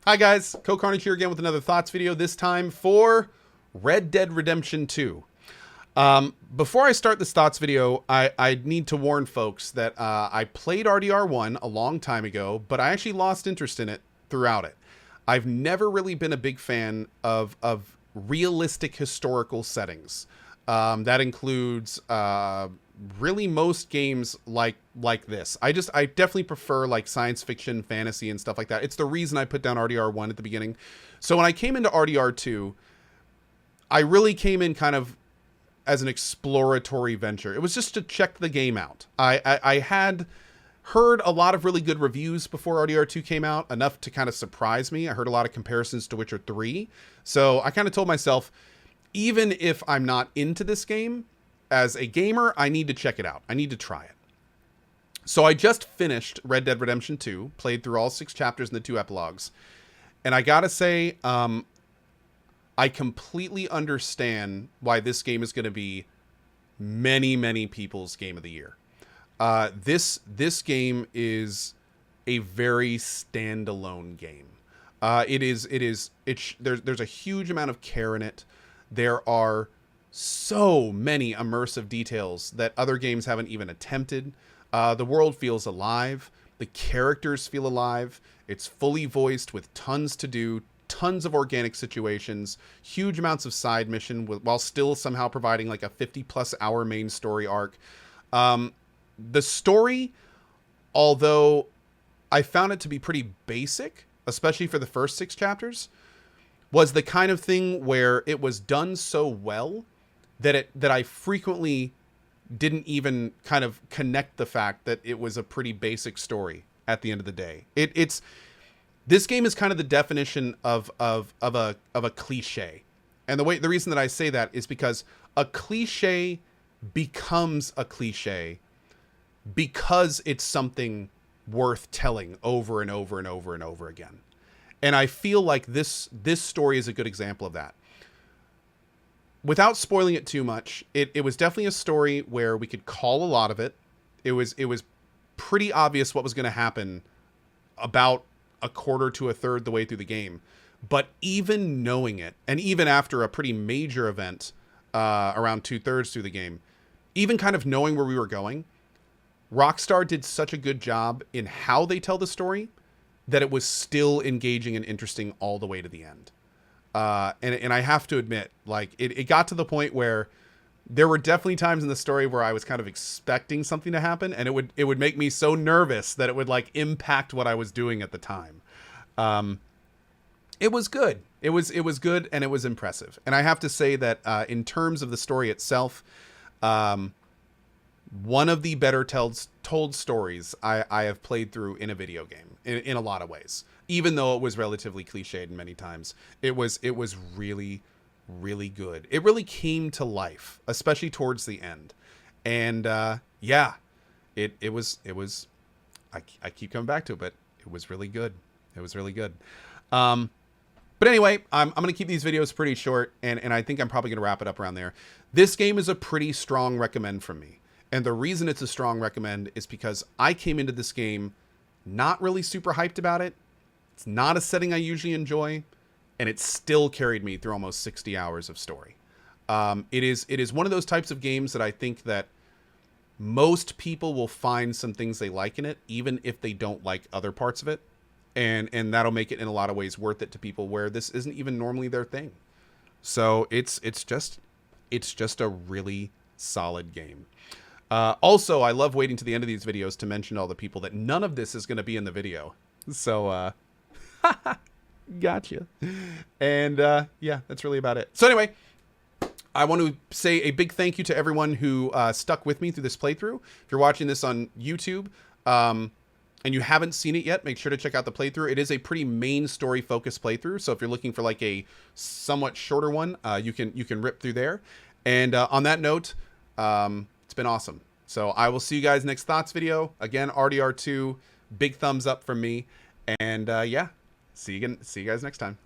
Hi guys, CohhCarnage here again with another thoughts video, this time for Red Dead Redemption 2. Before I start this thoughts video, I need to warn folks that I played RDR1 a long time ago, but I actually lost interest in it throughout it. I've never really been a big fan of realistic historical settings. That includes really most games like this. I definitely prefer like science fiction, fantasy, and stuff like that. It's the reason I put down RDR1 at the beginning. So when I came into RDR2, I really came in kind of as an exploratory venture. It was just to check the game out. I had heard a lot of really good reviews before RDR2 came out, enough to kind of surprise me. I heard a lot of comparisons to Witcher 3. So I kind of told myself, even if I'm not into this game, as a gamer, I need to check it out. I need to try it. So I just finished Red Dead Redemption 2, played through all 6 chapters and the 2 epilogues. And I gotta say, I completely understand why this game is going to be many people's game of the year. This game is a very standalone game. There's a huge amount of care in it. There are so many immersive details that other games haven't even attempted. The world feels alive. The characters feel alive. It's fully voiced with tons to do, tons of organic situations, huge amounts of side mission while still somehow providing like a 50+ hour main story arc. The story, although I found it to be pretty basic, especially for the first 6 chapters, was the kind of thing where it was done so well that I frequently didn't even kind of connect the fact that it was a pretty basic story at the end of the day. This game is kind of the definition of a cliche. And the reason that I say that is because a cliche becomes a cliche because it's something worth telling over and over and over and over again. And I feel like this story is a good example of that. Without spoiling it too much, it was definitely a story where we could call a lot of it. It was pretty obvious what was going to happen about a quarter to a third the way through the game. But even knowing it, and even after a pretty major event around 2/3 through the game, even kind of knowing where we were going, Rockstar did such a good job in how they tell the story that it was still engaging and interesting all the way to the end. And I have to admit, like, it got to the point where there were definitely times in the story where I was kind of expecting something to happen, and it would make me so nervous that it would like impact what I was doing at the time. It was good. It was good, and it was impressive. And I have to say that in terms of the story itself, one of the better told stories I have played through in a video game in a lot of ways. Even though it was relatively cliched many times, it was really good. It really came to life, especially towards the end. And yeah, it was I keep coming back to it, but it was really good. It was really good. But anyway, I'm going to keep these videos pretty short, and I think I'm probably going to wrap it up around there. This game is a pretty strong recommend from me. And the reason it's a strong recommend is because I came into this game not really super hyped about it. It's not a setting I usually enjoy, and it still carried me through almost 60 hours of story. It is one of those types of games that I think that most people will find some things they like in it, even if they don't like other parts of it. And that'll make it in a lot of ways worth it to people where this isn't even normally their thing. So it's just a really solid game. Also, I love waiting to the end of these videos to mention to all the people that none of this is going to be in the video. So, gotcha. And yeah, that's really about it. So anyway, I want to say a big thank you to everyone who stuck with me through this playthrough. If you're watching this on YouTube and you haven't seen it yet, make sure to check out the playthrough. It is a pretty main story focused playthrough. So if you're looking for like a somewhat shorter one, you can rip through there. And on that note, it's been awesome. So I will see you guys next thoughts video. Again, RDR2, big thumbs up from me. And yeah, see you guys next time.